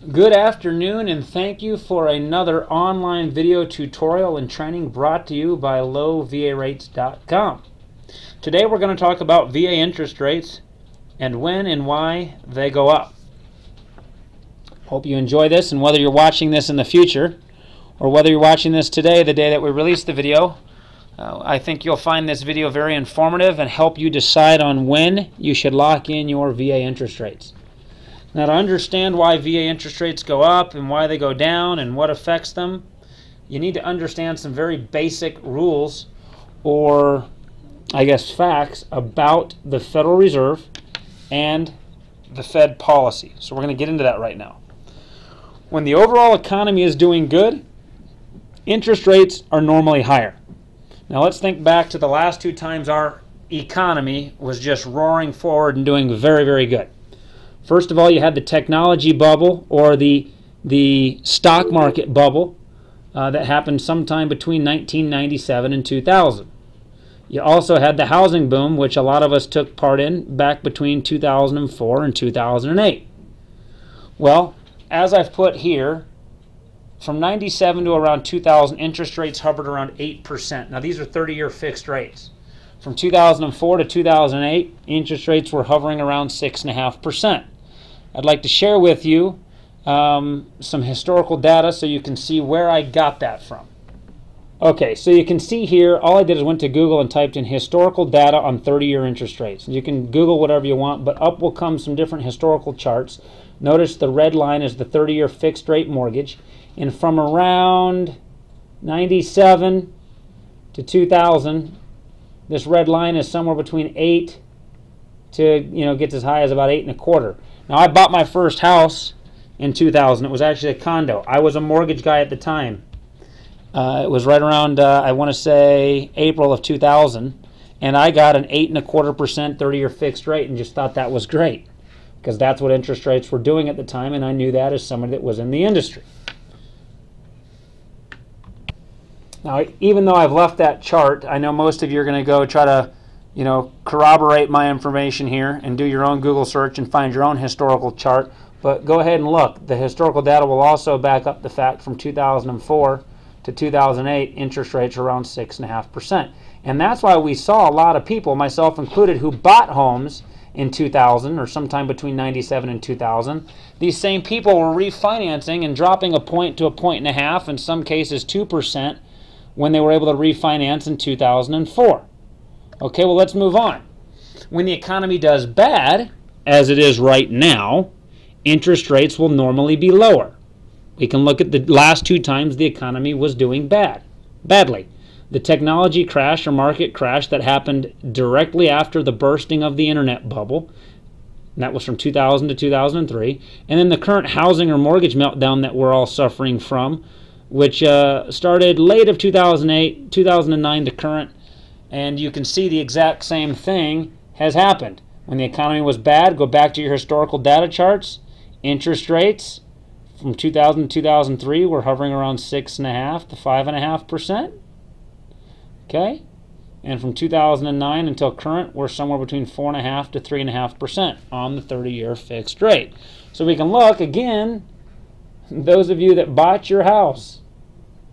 Good afternoon, and thank you for another online video tutorial and training brought to you by lowvarates.com. Today we're going to talk about VA interest rates and when and why they go up. Hope you enjoy this, and whether you're watching this in the future or whether you're watching this today, the day that we release the video, I think you'll find this video very informative and help you decide on when you should lock in your VA interest rates. Now, to understand why VA interest rates go up and why they go down and what affects them, you need to understand some very basic rules, or I guess facts, about the Federal Reserve and the Fed policy. So we're going to get into that right now. When the overall economy is doing good, interest rates are normally higher. Now let's think back to the last two times our economy was just roaring forward and doing very, very good. First of all, you had the technology bubble, or the stock market bubble that happened sometime between 1997 and 2000. You also had the housing boom, which a lot of us took part in back between 2004 and 2008. Well, as I've put here, from 97 to around 2000, interest rates hovered around 8%. Now these are 30-year fixed rates. From 2004 to 2008, interest rates were hovering around 6.5%. I'd like to share with you some historical data so you can see where I got that from. Okay, so you can see here, all I did is went to Google and typed in historical data on 30-year interest rates. You can Google whatever you want, but up will come some different historical charts. Notice the red line is the 30-year fixed rate mortgage, and from around 97 to 2000, this red line is somewhere between 8 to, gets as high as about 8.25. Now, I bought my first house in 2000. It was actually a condo. I was a mortgage guy at the time. It was right around, I want to say, April of 2000, and I got an 8.25% 30-year fixed rate and just thought that was great, because that's what interest rates were doing at the time, and I knew that as somebody that was in the industry. Now, even though I've left that chart, I know most of you are going to go try to, corroborate my information here and do your own Google search and find your own historical chart. But go ahead and look. The historical data will also back up the fact from 2004 to 2008, interest rates are around 6.5%. And that's why we saw a lot of people, myself included, who bought homes in 2000 or sometime between 97 and 2000. These same people were refinancing and dropping a point to a point and a half, in some cases 2%, when they were able to refinance in 2004. Okay, well, let's move on. When the economy does bad, as it is right now, interest rates will normally be lower. We can look at the last two times the economy was doing badly. The technology crash or market crash that happened directly after the bursting of the internet bubble, and that was from 2000 to 2003, and then the current housing or mortgage meltdown that we're all suffering from, which started late of 2008, 2009 to current, and you can see the exact same thing has happened. When the economy was bad, go back to your historical data charts, interest rates from 2000 to 2003 were hovering around 6.5 to 5.5%. Okay? And from 2009 until current, we're somewhere between 4.5 to 3.5% on the 30-year fixed rate. So we can look, again, those of you that bought your house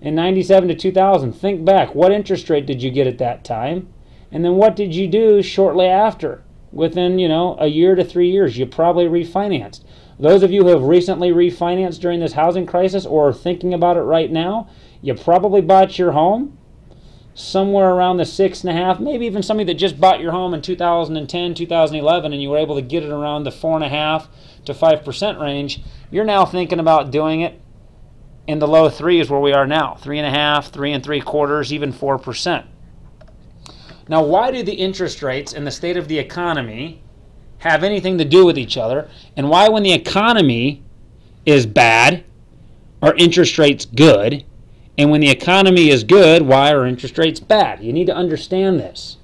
in 97 to 2000, think back. What interest rate did you get at that time? And then what did you do shortly after? Within, a year to 3 years, you probably refinanced. Those of you who have recently refinanced during this housing crisis or are thinking about it right now, you probably bought your home somewhere around the 6.5, maybe even somebody that just bought your home in 2010, 2011, and you were able to get it around the 4.5 to 5% range. You're now thinking about doing it in the low threes, where we are now, 3.5, 3.75, even 4%. Now, why do the interest rates and the state of the economy have anything to do with each other? And why, when the economy is bad, are interest rates good? And when the economy is good, why are interest rates bad? You need to understand this.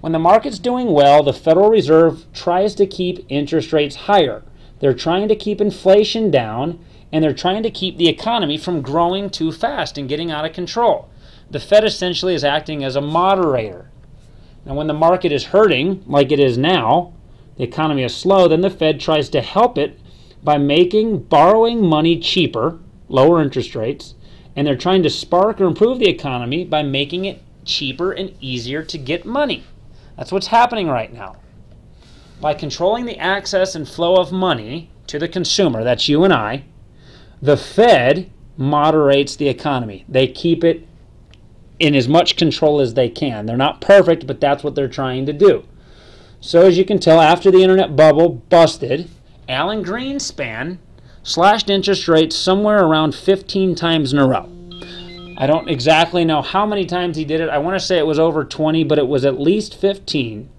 When the market's doing well, the Federal Reserve tries to keep interest rates higher. They're trying to keep inflation down, and they're trying to keep the economy from growing too fast and getting out of control. The Fed essentially is acting as a moderator. Now, when the market is hurting, like it is now, the economy is slow, then the Fed tries to help it by making borrowing money cheaper, lower interest rates, and they're trying to spark or improve the economy by making it cheaper and easier to get money. That's what's happening right now. By controlling the access and flow of money to the consumer, that's you and I, the Fed moderates the economy. They keep it in as much control as they can. They're not perfect, but that's what they're trying to do. So as you can tell, after the internet bubble busted, Alan Greenspan slashed interest rates somewhere around 15 times in a row. I don't exactly know how many times he did it. I want to say it was over 20, but it was at least 15.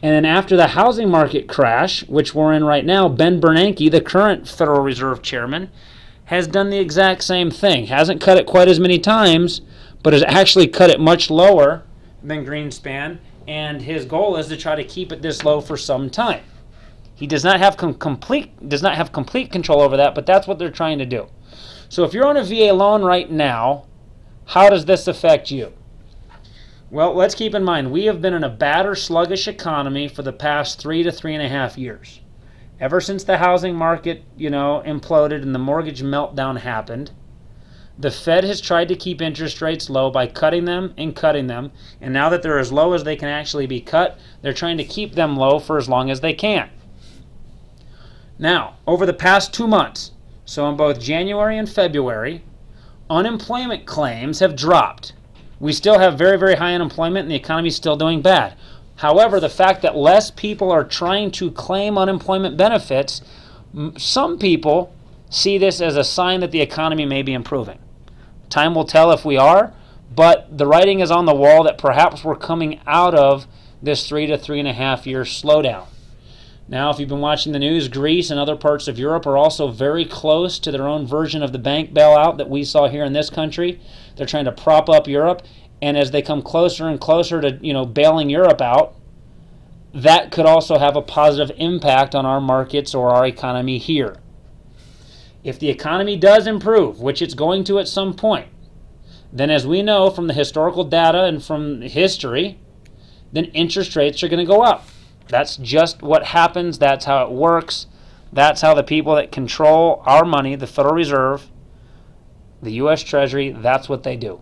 And then after the housing market crash, which we're in right now, Ben Bernanke, the current Federal Reserve Chairman, has done the exact same thing. Hasn't cut it quite as many times, but has actually cut it much lower than Greenspan, and his goal is to try to keep it this low for some time. He does not have complete control over that, but that's what they're trying to do. So if you're on a VA loan right now, how does this affect you? Well, let's keep in mind, we have been in a bad or sluggish economy for the past 3 to 3.5 years. Ever since the housing market, imploded and the mortgage meltdown happened, the Fed has tried to keep interest rates low by cutting them, and now that they're as low as they can actually be cut, they're trying to keep them low for as long as they can. Now, over the past 2 months, so in both January and February, unemployment claims have dropped. We still have very, very high unemployment and the economy is still doing bad. However, the fact that less people are trying to claim unemployment benefits, some people see this as a sign that the economy may be improving. Time will tell if we are, but the writing is on the wall that perhaps we're coming out of this 3 to 3.5 year slowdown. Now, if you've been watching the news, Greece and other parts of Europe are also very close to their own version of the bank bailout that we saw here in this country. They're trying to prop up Europe, and as they come closer and closer to, bailing Europe out, that could also have a positive impact on our markets or our economy here. If the economy does improve, which it's going to at some point, then as we know from the historical data and from history, then interest rates are going to go up. That's just what happens. That's how it works. That's how the people that control our money, the Federal Reserve, the U.S. Treasury, that's what they do.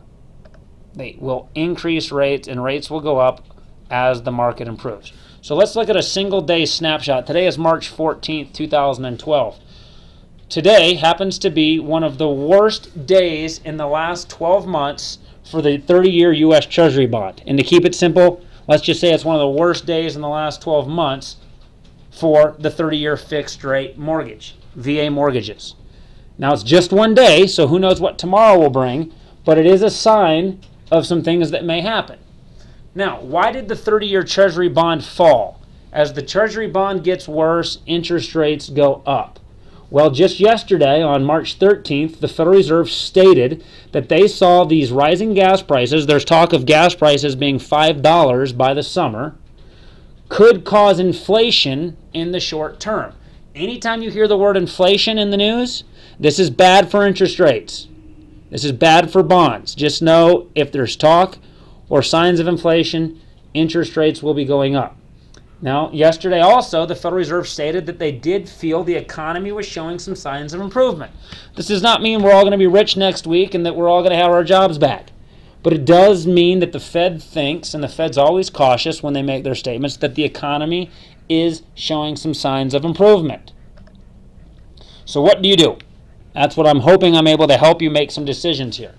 They will increase rates, and rates will go up as the market improves. So let's look at a single day snapshot. Today is March 14th, 2012. Today happens to be one of the worst days in the last 12 months for the 30-year U.S. Treasury bond. And to keep it simple, let's just say it's one of the worst days in the last 12 months for the 30-year fixed rate mortgage, VA mortgages. Now, it's just one day, so who knows what tomorrow will bring, but it is a sign of some things that may happen. Now, why did the 30-year Treasury bond fall? As the Treasury bond gets worse, interest rates go up. Well, just yesterday, on March 13th, the Federal Reserve stated that they saw these rising gas prices, there's talk of gas prices being $5 by the summer, could cause inflation in the short term. Anytime you hear the word inflation in the news, this is bad for interest rates. This is bad for bonds. Just know if there's talk or signs of inflation, interest rates will be going up. Now, yesterday also, the Federal Reserve stated that they did feel the economy was showing some signs of improvement. This does not mean we're all going to be rich next week and that we're all going to have our jobs back. But it does mean that the Fed thinks, and the Fed's always cautious when they make their statements, that the economy is showing some signs of improvement. So what do you do? That's what I'm hoping I'm able to help you make some decisions here.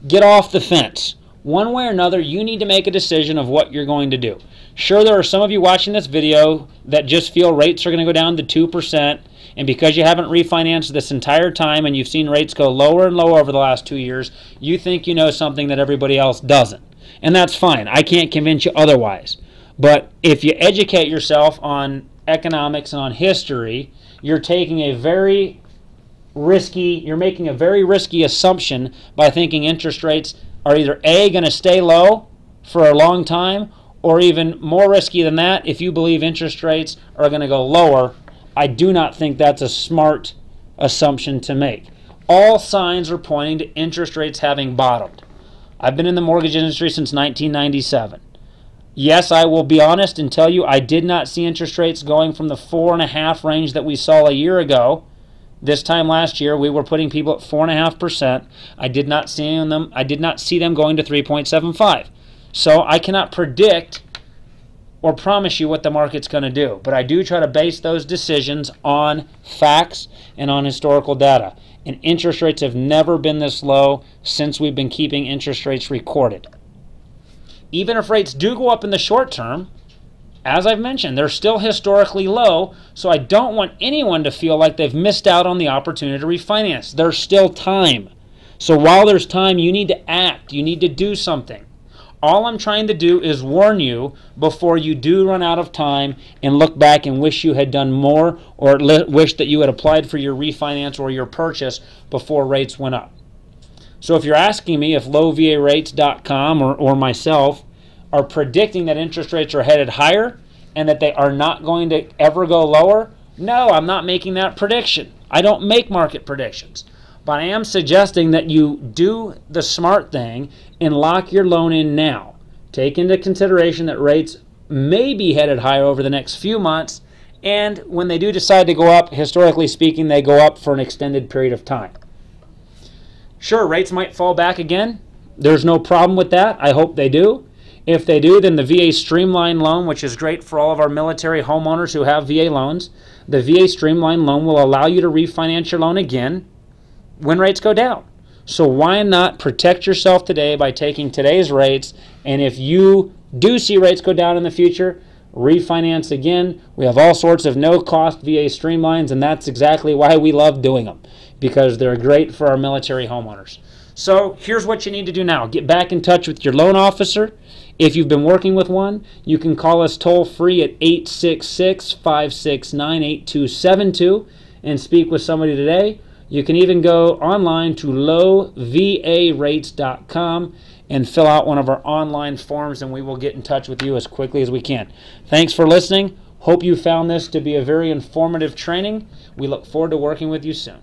Get off the fence. One way or another, you need to make a decision of what you're going to do. Sure, there are some of you watching this video that just feel rates are going to go down to 2%, and because you haven't refinanced this entire time and you've seen rates go lower and lower over the last 2 years, you think you know something that everybody else doesn't. And that's fine. I can't convince you otherwise. But if you educate yourself on economics and on history, you're making a very risky assumption by thinking interest rates are either A, going to stay low for a long time, or even more risky than that, if you believe interest rates are going to go lower. I do not think that's a smart assumption to make. All signs are pointing to interest rates having bottomed. I've been in the mortgage industry since 1997. Yes, I will be honest and tell you I did not see interest rates going from the 4.5% range that we saw a year ago This time last year, we were putting people at 4.5%. I did not see them going to 3.75. So I cannot predict or promise you what the market's going to do, but I do try to base those decisions on facts and on historical data. And interest rates have never been this low since we've been keeping interest rates recorded. Even if rates do go up in the short term, as I've mentioned, they're still historically low, so I don't want anyone to feel like they've missed out on the opportunity to refinance. There's still time. So while there's time, you need to act. You need to do something. All I'm trying to do is warn you before you do run out of time and look back and wish you had done more, or wish that you had applied for your refinance or your purchase before rates went up. So if you're asking me if lowvarates.com or myself are predicting that interest rates are headed higher and that they are not going to ever go lower, no, I'm not making that prediction. I don't make market predictions. But I am suggesting that you do the smart thing and lock your loan in now. Take into consideration that rates may be headed higher over the next few months, and when they do decide to go up, historically speaking, they go up for an extended period of time. Sure, rates might fall back again. There's no problem with that. I hope they do. If they do, then the VA Streamline loan, which is great for all of our military homeowners who have VA loans, the VA Streamline loan will allow you to refinance your loan again when rates go down. So why not protect yourself today by taking today's rates, and if you do see rates go down in the future, refinance again. We have all sorts of no-cost VA Streamlines, and that's exactly why we love doing them, because they're great for our military homeowners. So here's what you need to do now. Get back in touch with your loan officer. If you've been working with one, you can call us toll-free at 866-569-8272 and speak with somebody today. You can even go online to lowvarates.com and fill out one of our online forms, and we will get in touch with you as quickly as we can. Thanks for listening. Hope you found this to be a very informative training. We look forward to working with you soon.